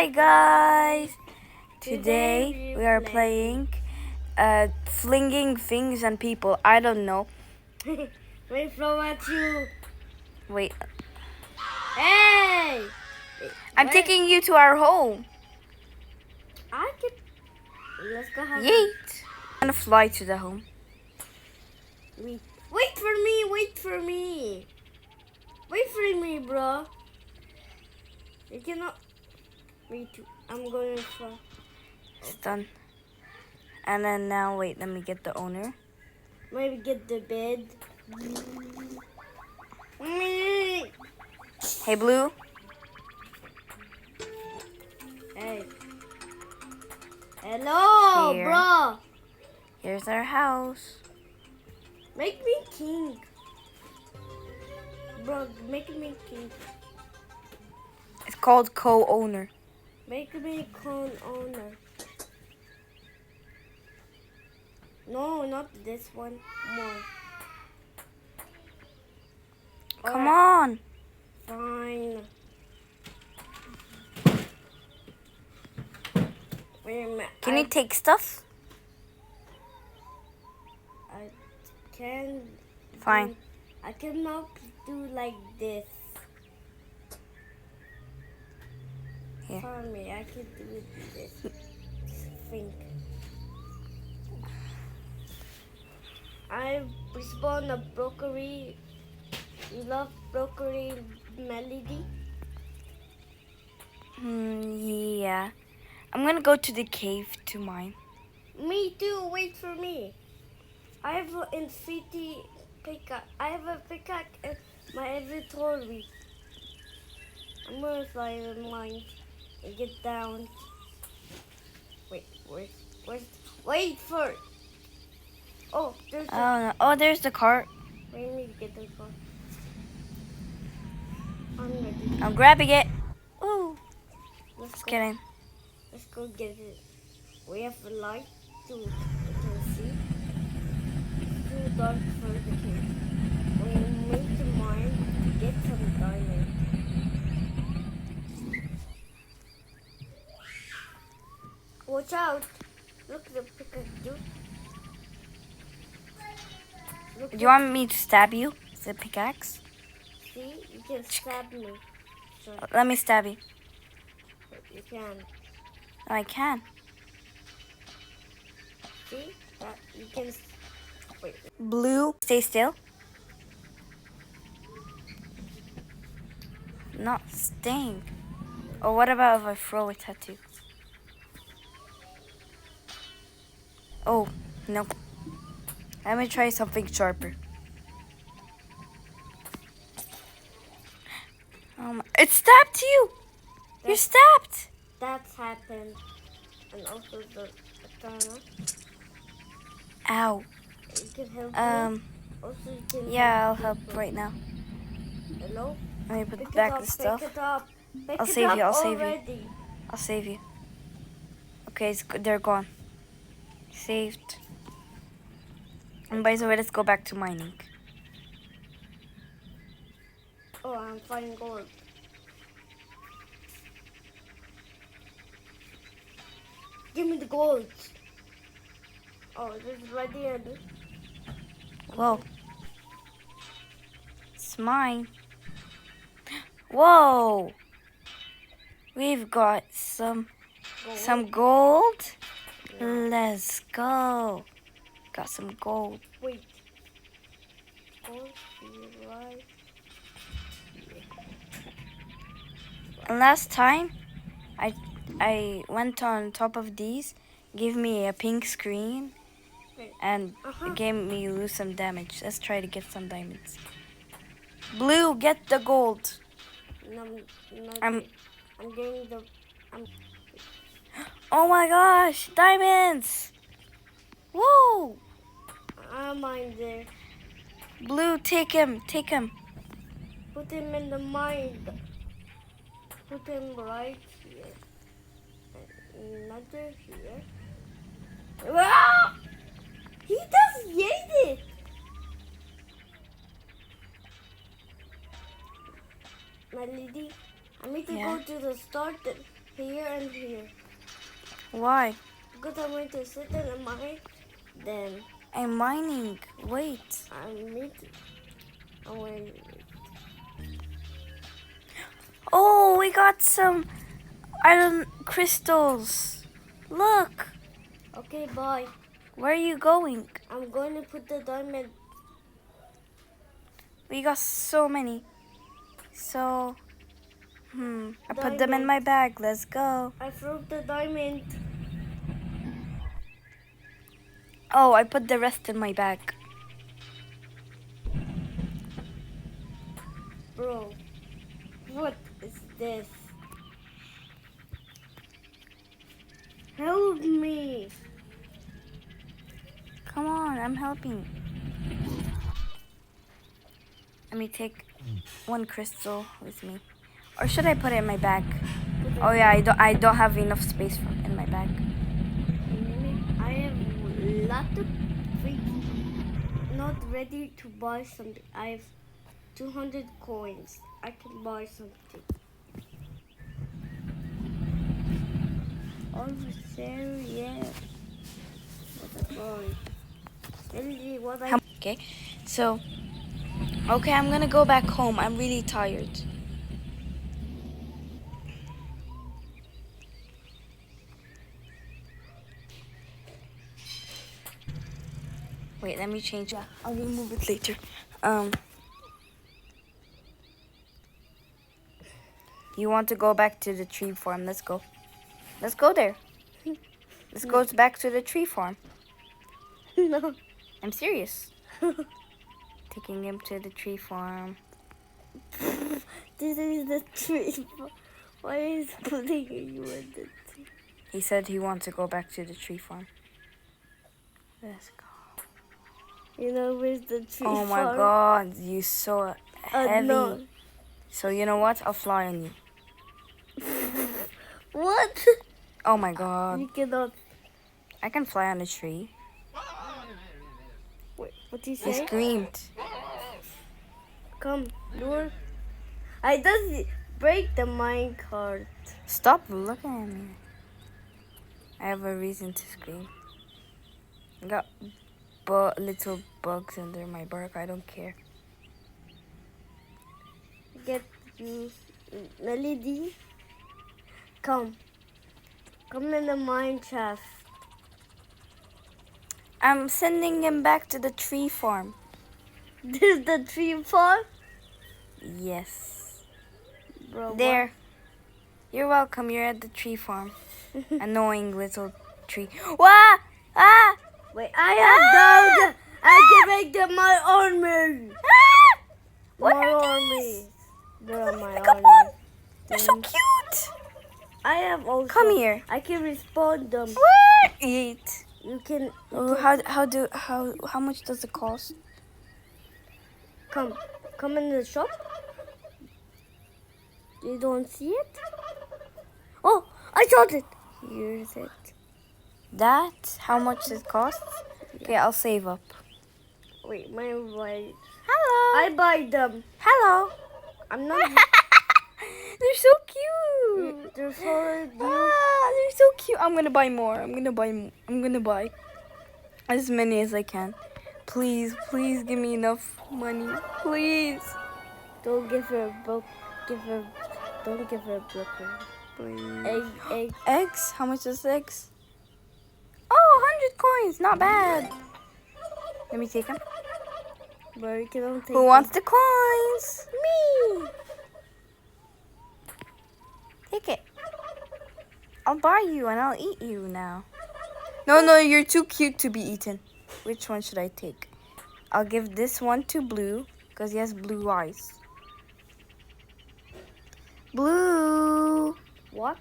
Hi guys! Today we are playing flinging things and people. I don't know. Wait, throw at you. Wait. Hey! I'm taking you to our home. I can. Let's go have. Yeet! I'm gonna fly to the home. Wait for me! Wait for me! Wait for me, bro. You cannot. Me too. I'm going to fly. It's done. And then now, wait, let me get the owner. Maybe get the bed. Hey, Blue. Hey. Hello, Here. bro. Here's our house. Make me king. Bro, make me king. It's called co-owner. Make me co-owner. No, not this one. More. Come on. Fine. Wait a minute. Can you take stuff? I can. Fine. I cannot do like this. Here. For me, I can do it this. Think. I respawn a broccoli. You love broccoli, Melody? Yeah. I'm gonna go to the cave to mine. Me too. Wait for me. I have an infinity pickaxe. I have a pickaxe in my inventory. I'm gonna fly in mine and get down. Wait for. Oh, there's. No. Oh, there's the cart. Wait, I need to get the car. I'm ready. I'm grabbing it. Ooh. Let's go. Kidding. Let's go get it. We have a light to see. It's too dark for the kids. We need to mine to get some diamonds. Watch out! Look the pickaxe, dude. Do you want me to stab you with the pickaxe? See, you can stab me. Sure. Let me stab you. You can. No, I can. See that you can. Wait. Blue, stay still. Not staying. Or what about if I throw a tattoo? Oh, no. Let me try something sharper. It stabbed you! You're stabbed! That's happened. And also the katana. Ow. You can help me. Also, you can Yeah, I'll help right now. Hello? Let me put Pick back it up, the stuff. Pick it up. I'll save you, I'll save you. Already. I'll save you. Okay, they're gone. Saved. And by the way, let's go back to mining. Oh, I'm finding gold. Give me the gold. Oh, this is right here. Whoa. It's mine. Whoa. We've got some gold. Yeah. Let's go. Got some gold. Wait. Gold, right. And last time, I went on top of these, gave me a pink screen, and gave me lose some damage. Let's try to get some diamonds. Blue, get the gold. No, I'm getting the. Oh my gosh, diamonds! Whoa! I'm mine there. Blue, take him, take him. Put him in the mine. Put him right here. Another here. Ah! He just ate it. My lady, I need to go to the start. here and here. Why? Because I'm going to sit in a mine. Then I'm mining. Wait. I'm meeting. I'm going. Oh, we got some iron crystals. Look. Okay, bye. Where are you going? I'm going to put the diamond. We got so many. So, I put them in Diamond. my bag. Let's go. I threw the diamond. Oh, I put the rest in my bag. Bro, what is this? Help me. Come on, I'm helping. Let me take one crystal with me. Or should I put it in my bag? Oh yeah, I don't have enough space in my bag. I have a lot of things not ready to buy something. I have 200 coins. I can buy something. Almost there, yeah. What a boy. Melody, what I... Okay, so, okay, I'm gonna go back home. I'm really tired. Wait, let me change. Yeah, I'll remove it later. You want to go back to the tree farm? Let's go. Let's go there. Let's go back to the tree farm. No. I'm serious. Taking him to the tree farm. This is the tree. Why is putting you in the tree? He said he wants to go back to the tree farm. Let's go. You know where's the tree Oh my farm? god, you're so heavy. No. So you know what? I'll fly on you. What? Oh my god. You cannot. I can fly on a tree. Wait, what do you He say? screamed. Come, lure. I just break the minecart. Stop looking at me. I have a reason to scream. I got little bugs under my bark. I don't care. Get you, Melody. Come. Come in the mine shaft. I'm sending him back to the tree farm. This is the tree farm? Yes. Bro, There. what? You're welcome. You're at the tree farm. Annoying little tree. Wah! Ah! Wait, I have down. I can make them my army. Ah! What My are army. these? They're my Come army. on! They're so cute! I have also. Come here. I can respawn them. What? Eat. You can. Oh, how much does it cost? Come in the shop. You don't see it? Oh, I saw it. Here's it. That? How much it costs? Okay, I'll save up. Wait, my right. Hello. I buy them. Hello. I'm not. They're so cute. They're for you. They're so cute. I'm gonna buy more. I'm gonna buy as many as I can. Please, please give me enough money. Please. Don't give her a book. Don't give her a book. Please. Egg. Eggs? How much is eggs? Oh, 100 coins. Not bad. Let me take them. But you cannot take Who wants the coins? me? Take it. I'll buy you and I'll eat you now. No, you're too cute to be eaten. Which one should I take? I'll give this one to Blue because he has blue eyes. Blue. What?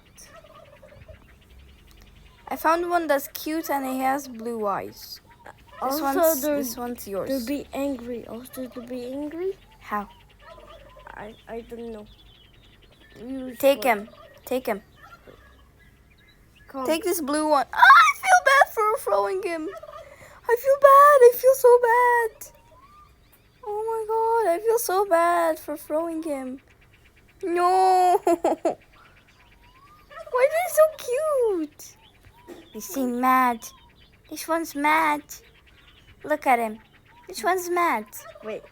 I found one that's cute and he has blue eyes. This one's yours. To be angry. Also to be angry? How? I don't know. Take him. Take him. Come. Take this blue one. Ah, I feel bad for throwing him. I feel bad. I feel so bad. Oh my god. I feel so bad for throwing him. No. Why are they so cute? They seem mad. This one's mad. Look at him. This one's mad. Wait.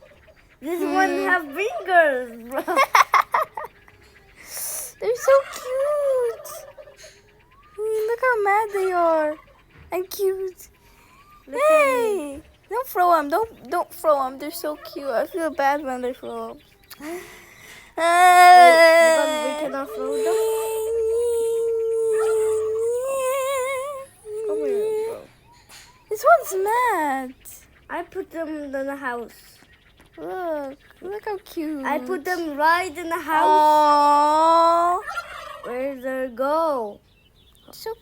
This one have fingers, bro. They're so cute. Look how mad they are. And cute. Look Hey! Don't throw them. Don't throw them. They're so cute. I feel bad when they throw them. Because we cannot throw them. Come here, bro. This one's mad. I put them in the house. Look how cute. I put them right in the house. Aww. Where did they go? So You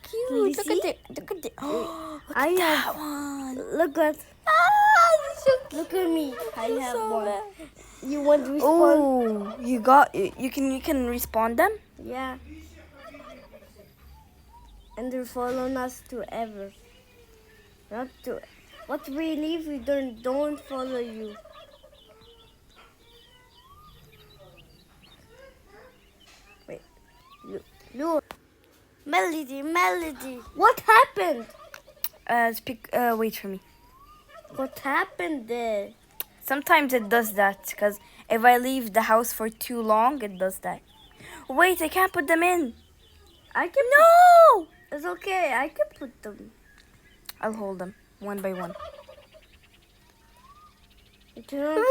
cute. Look see? at it. Look at it. Oh, look I at that have- one. Look at That's so cute. look at me. I have So one. bad. You want to respond? Oh, you got it. You can respawn them. Yeah. And they're following us to ever. Not to. What we leave, we don't follow you. Wait. Look. Melody. What happened? Wait for me. What happened there? Sometimes it does that because if I leave the house for too long, it does that. Wait, I can't put them in. I can. No! It's okay. I can put them. I'll hold them one by one. You can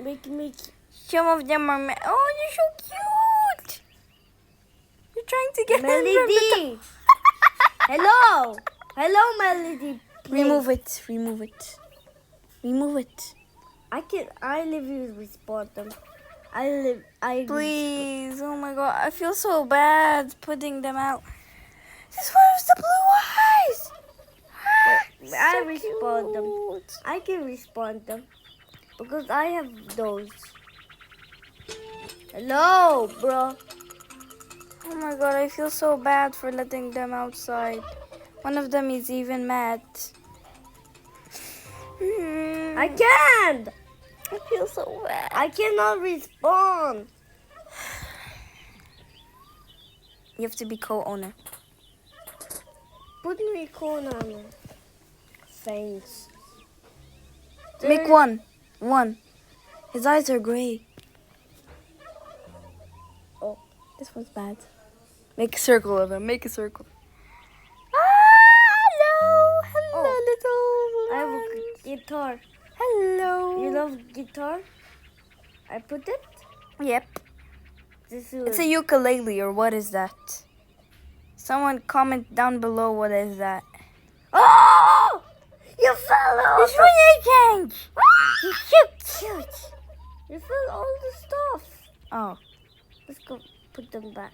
make me. Some of them are. Oh, you're so cute. You're trying to get them from the Melody. Hello, Melody. Please. Remove it. I live you respond them. Please. Oh my god, I feel so bad putting them out. This one was the blue eyes. I So respond them. cute. I can respond them because I have those. Hello, bro. Oh my god, I feel so bad for letting them outside. One of them is even mad. I can't. I feel so bad. I cannot respond. You have to be co-owner. Put me corner. Thanks. Make one. His eyes are gray. Oh. This one's bad. Make a circle of him. Make a circle. Hello, little. I have a guitar. Hello. You love guitar? I put it. Yep. This It's is a ukulele, or what is that? Someone comment down below what is that. Oh! You fell off. It's really tank. You shoot. You fell all the stuff. Oh. Let's go put them back.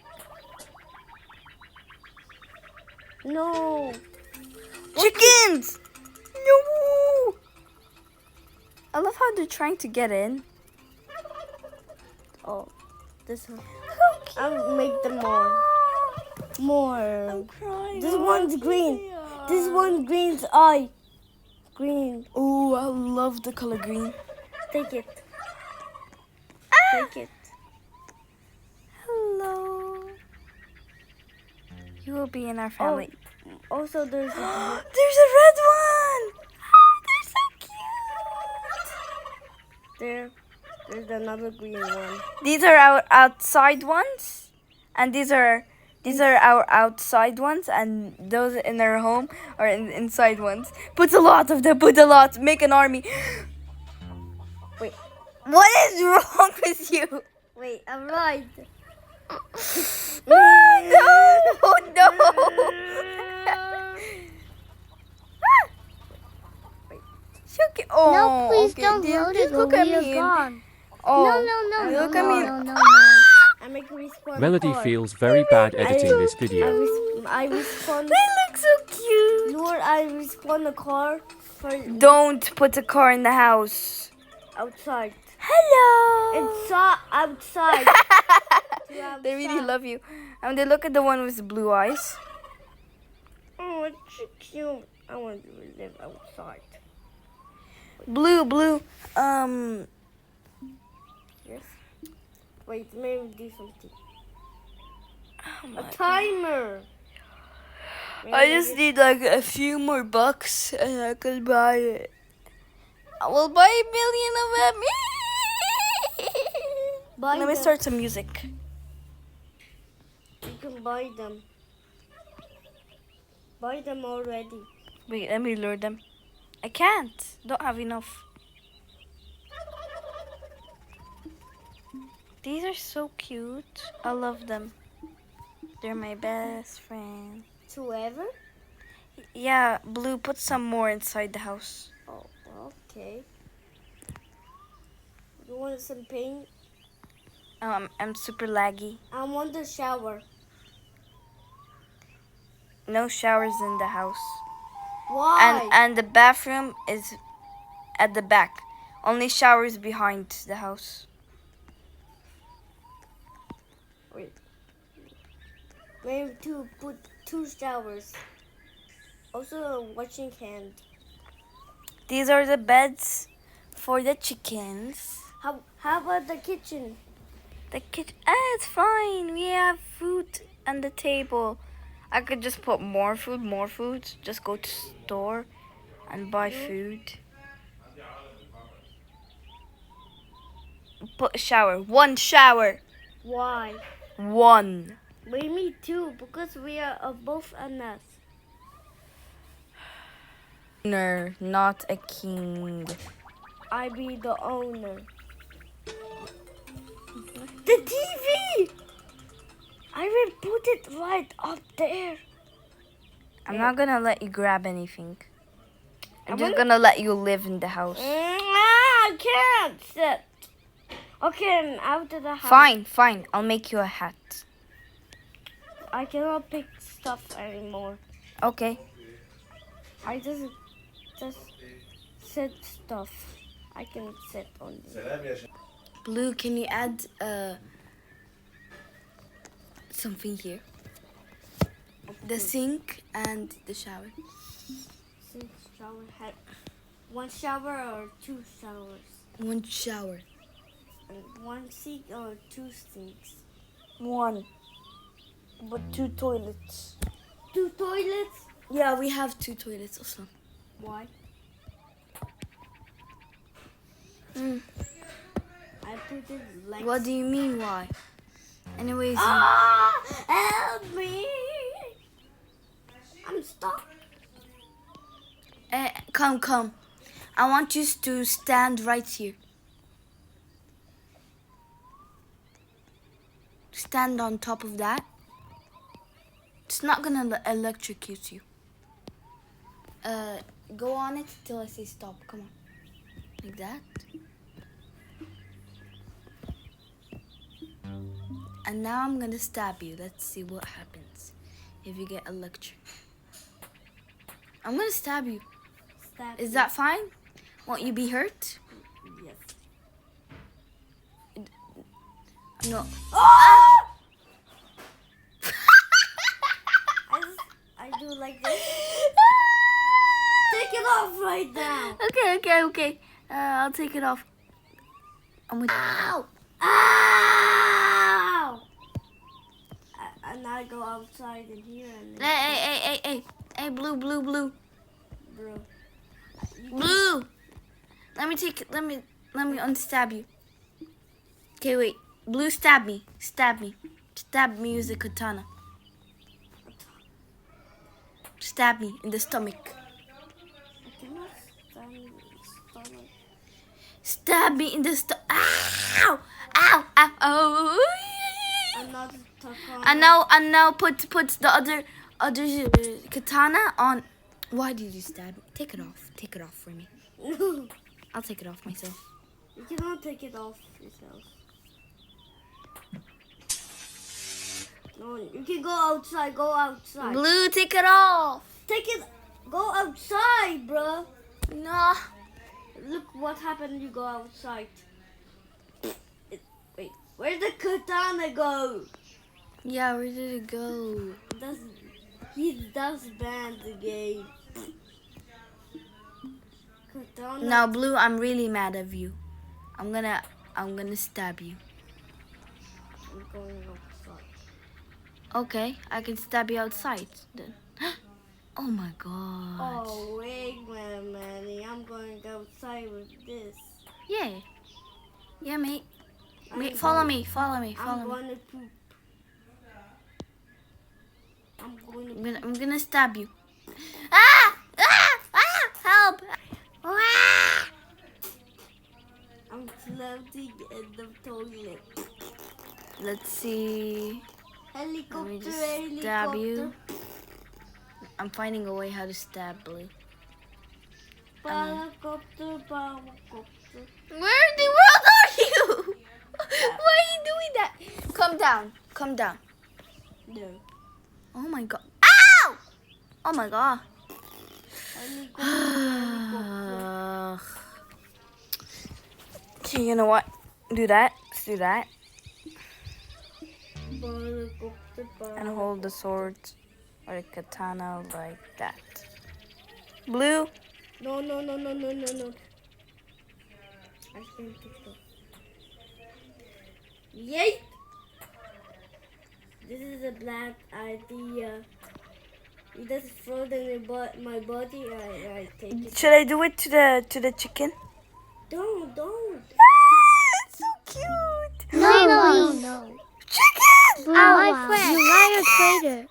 No. Chickens! No! I love how they're trying to get in. Oh, this one. How cute. I'll make them more. I'm crying. This one's green. This one green's eye. Green. Oh, I love the color green. Take it. Take it. Hello. You will be in our family. Also, there's There's a red one. They're so cute. there's another green one. These are our outside ones, and these are our outside ones, and those in our home are inside ones. Put a lot of them. Put a lot. Make an army. Wait. What is wrong with you? Wait, I'm right. No! Okay. Oh, No, please okay. don't Just load it. look at We are me. gone. Oh, No, look at me. no. I make respawn. Melody car. feels very bad editing this I, video. I respawn. They look so cute. Lord, I respawn the car for Don't put a car in the house. outside. Hello. Outside. They really love you. And they look at the one with the blue eyes. Oh, it's so cute. I want to live outside. Blue. Yes. Wait, maybe do something. Oh A my timer. I just need like a few more bucks and I could buy it. I will buy 1,000,000 of them. Buy Let me them. start some music. You can buy them. Buy them already. Wait, let me lure them. I can't. Don't have enough. These are so cute. I love them. They're my best friend. Whoever? Yeah, Blue, put some more inside the house. Oh, okay. You want some paint? I'm super laggy. I want the shower. No showers in the house. Why? And the bathroom is at the back. Only showers behind the house. Wait. Maybe to put 2 showers. Also a washing hand. These are the beds for the chickens. How about the kitchen? The kitchen, it's fine. We have food on the table. I could just put more food. Just go to store and buy food. Put a shower. 1 shower. Why? 1. We need 2 because we are both a nest. Owner, not a king. I be the owner. The TV! I will put it right up there. I'm not gonna let you grab anything. I'm just wanna- gonna let you live in the house. I can't sit. Okay, I'm out of the house. Fine. I'll make you a hat. I cannot pick stuff anymore. Okay. I just set stuff. I can sit on it. Blue, can you add something here? The sink and the shower. Sink, shower, head. 1 shower or 2 showers? 1 shower. And 1 sink or 2 sinks? 1. But 2 toilets. 2 toilets? Yeah, we have 2 toilets also. Why? I put it like. What do you mean why? Anyways, Help me! I'm stuck. come. I want you to stand right here. Stand on top of that. It's not gonna electrocute you. Go on it till I say stop. Come on. Like that. And now I'm gonna stab you. Let's see what happens if you get electric. I'm gonna stab you. Is that fine? Won't you be hurt? Yes. No. I do like this. Take it off right now. Okay. I'll take it off. Ow! Ow! And I go outside in here and. Hey, Blue. Bro. Blue! Let me unstab you. Okay, wait. Blue, stab me. Stab me with a katana. Stab me in the stomach. I cannot stand stomach. Stab me in the stomach. Ow! Another katana. And now put the other katana on. Why did you stab me? Take it off for me. No. I'll take it off myself. You cannot take it off yourself. No, you can go outside. Blue, take it off. Take it. Go outside, bro. No. Look what happened. You go outside. Wait, where did the katana go? Yeah, where did it go? He does ban the game. Katana. Now, Blue, I'm really mad at you. I'm gonna stab you. going outside. Okay, I can stab you outside then. Oh my god. Oh, wait a minute. I'm going outside with this. Yeah. Yeah, mate. I'm Follow going- me, follow me, I'm follow me. going to poop. I'm going to I'm gonna stab you. Ah! Ah! Ah! Help! Ah! I'm floating in the toilet. Let's see. Helicopter, Let me just stab helicopter. you. I'm finding a way how to stab Blue. Helicopter, helicopter. Where in the world are you? Why are you doing that? Come down. Come down. No. Oh my god. Ow! Oh my god. Helicopter, helicopter. Okay, you know what? Do that. Let's do that. Helicopter, And hold the sword or the katana like that. Blue. No. I think it's off. Yay! This is a bad idea. You just throw them in my body. I take it. Should I do it to the chicken? Don't. It's so cute. No. Chicken! Blue, my friend. You liar traitor.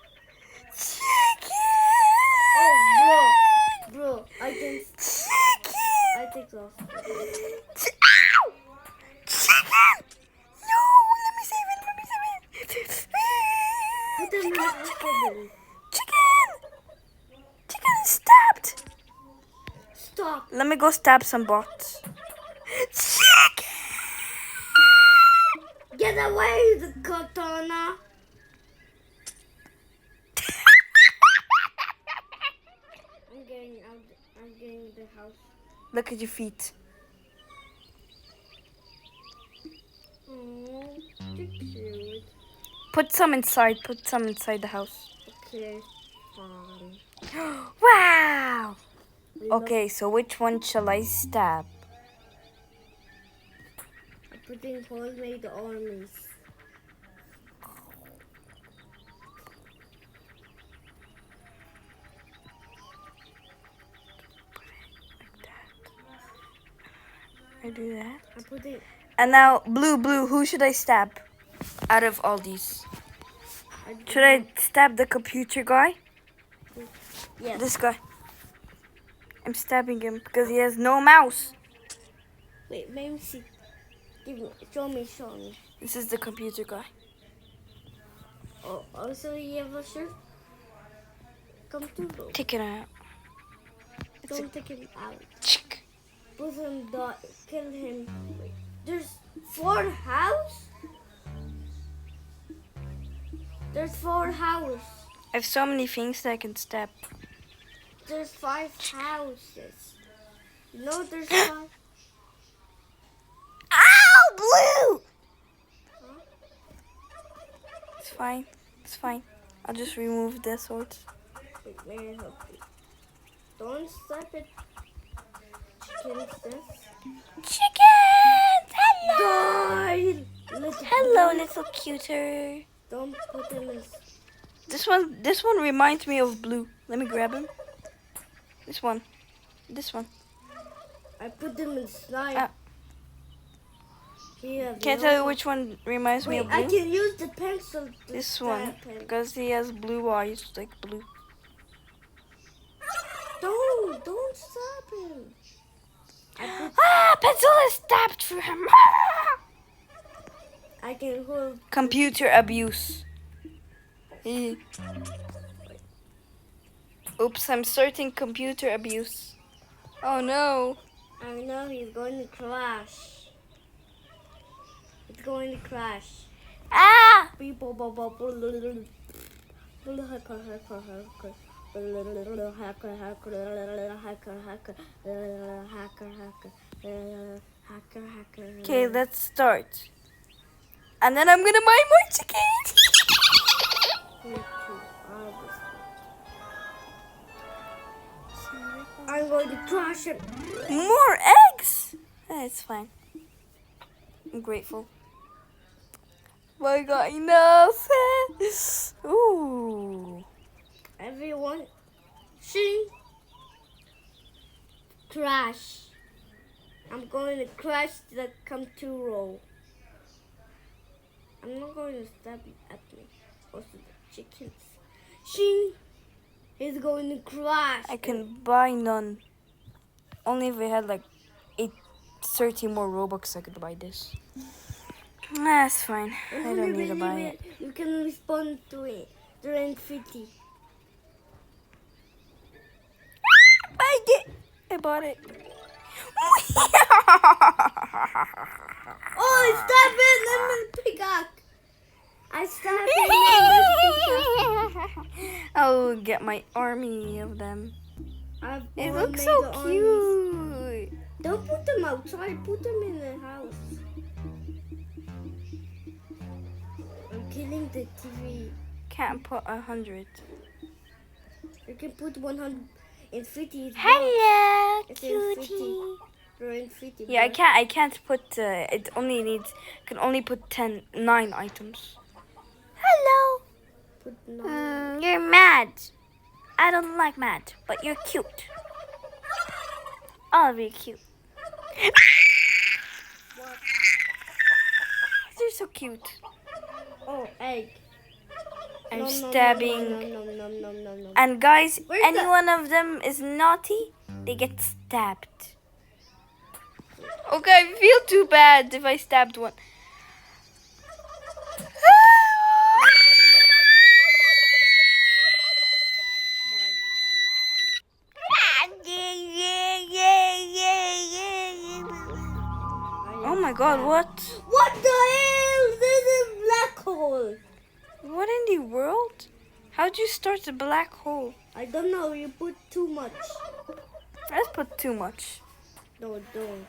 Chicken! Oh, bro, I Chicken! take off. Ow! Chicken! No, let me save it. Put them in the hospital. Chicken! Chicken is stabbed. Stop. Let me go stab some bots. Chicken! Get away, the katana. I'm getting the house. Look at your feet. Oh, too cute. Put some inside the house. Okay, fine. Wow! Okay, so which one shall I stab? I'm putting homemade armies. I do that. I'm putting. And now, blue, who should I stab? Out of all these. Should I stab the computer guy? Yes. This guy. I'm stabbing him because he has no mouse. Wait, let me see. Show me. This is the computer guy. Oh, also you have a shirt? Come to. Take it out. Don't take him out. Chick. Put him down. Kill him. Wait, there's 4 house? There's 4 house. I have so many things that I can stab. There's 5 houses. You know there's 5. Ow, blue! It's fine. It's fine. I'll just remove the sword. Wait, may I help you? Don't stop it. Chicken this. Chickens! Hello! Die! Hello, little cuter. Don't put him in. This one reminds me of blue. Let me grab him. This one. I put them in slime. Ah. He has Can't no- tell you which one reminds me Wait, of I blue. can use the pencil to This stab one, him. because he has blue eyes like blue. Don't stab him. Pencil is stabbed through him. I can hold. Computer abuse. Oops, I'm starting computer abuse. Oh no. I know he's going to crash. It's going to crash. Ah! Okay, let's start. And then I'm gonna buy more chickens. I'm going to crash him. More eggs? It's fine. I'm grateful. My God, enough. Ooh. Everyone, sing. Crash. I'm going to crash the come-to roll. I'm not going to stab at me. Also the chickens. Shing. He's going to crash. I can buy none. Only if we had like 30 more Robux, I could buy this. That's fine. I don't need to buy it. You can respond to it during 50. I did. I bought it. Oh, I stabbed it in the pickaxe. I stabbed it in the pickaxe. I'll get my army of them. It looks made so the cute. Don't put them outside. Put them in the house. I'm killing the TV. Can't put 100. You can put 150. Hello, It's in 50. cutie. You're in 50. Yeah, boy. I can't put. It only needs. Can only put 9 items. Hello. Put 9. You're mad. I don't like mad, but you're cute. All of you cute. What? They're so cute. Oh, egg. I'm No, stabbing. No. And guys, Where's any the- one of them is naughty, they get stabbed. Okay, I feel too bad if I stabbed one. Oh my God, what? What the hell? This is a black hole. What in the world? How'd you start a black hole? I don't know. You put too much. Let's put too much. No, don't.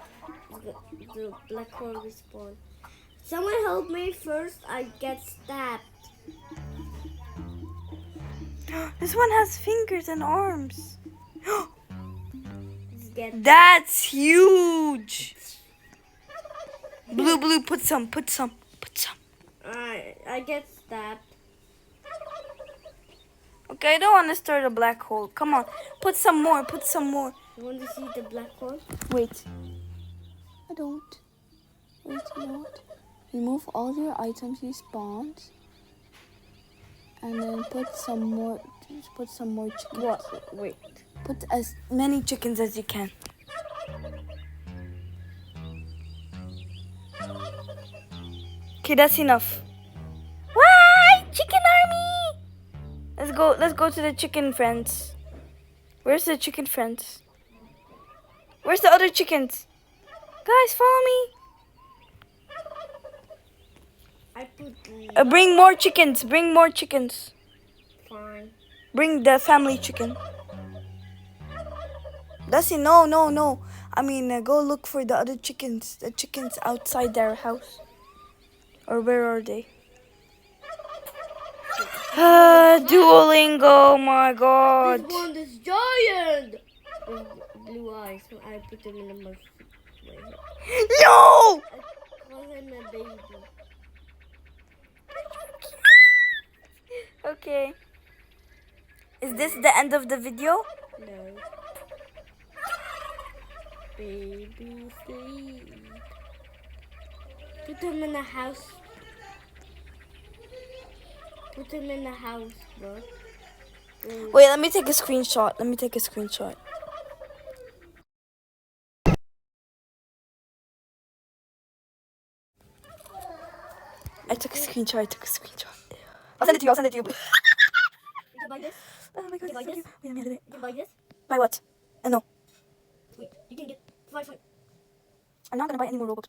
The black hole respawn. Someone help me first. I get stabbed. This one has fingers and arms. Get That's huge. Blue, put some. I get stabbed. Okay, I don't want to start a black hole. Come on, put some more. You want to see the black hole? Wait. I don't. Wait, you know what? Remove all your items you spawned. And then put some more chickens. What? Wait. Put as many chickens as you can. Okay, that's enough. Why? Chicken army! Let's go to the chicken friends. Where's the chicken friends? Where's the other chickens? Guys, follow me. I put Bring more chickens. fine. Bring the family chicken. Dusty, no. I mean, go look for the other chickens. The chickens outside their house. Or where are they? Duolingo, my God. This one is giant. With blue eyes. So I put him in the most. No! I call him a baby. Okay. Is this the end of the video? No. Baby sleep. Put him in the house. Put him in the house, bro. Wait, let me take a screenshot. I took a screenshot. I'll send it to you. You can buy this. Oh my God, You can buy it's so this. cute. Wait, let me edit it. You can buy this. Buy what? No. Wait, you can get 5. I'm not gonna buy any more Robux.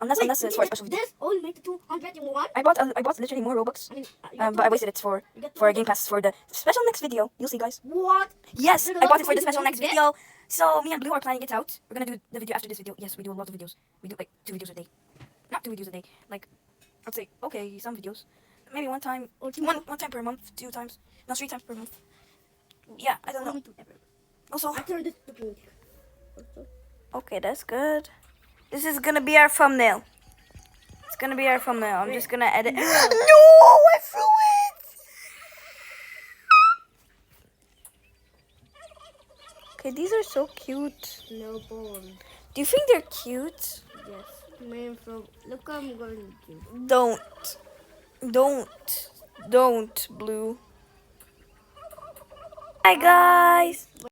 Unless it's for a special video. This only made 200. You want? I bought literally more Robux. I mean, But I wasted it for a game pass for the special next video. You'll see, guys. What? Yes, There's a I lot bought it of for the things you special want next to get. video. So me and Blue are planning it out. We're gonna do the video after this video. Yes, we do a lot of videos. We do like 2 videos a day. Not 2 videos a day. Like, I'd say okay, some videos. Maybe one time per month, 2 times. No, 3 times per month. Yeah, I don't know. Also, I turned this to pink. okay, that's good. This is gonna be our thumbnail. It's gonna be our thumbnail. I'm just gonna edit. No. No, I threw it. Okay, these are so cute. No ball. Do you think they're cute? Yes. Man, from look what I'm going to do. Don't, Blue. Hi guys.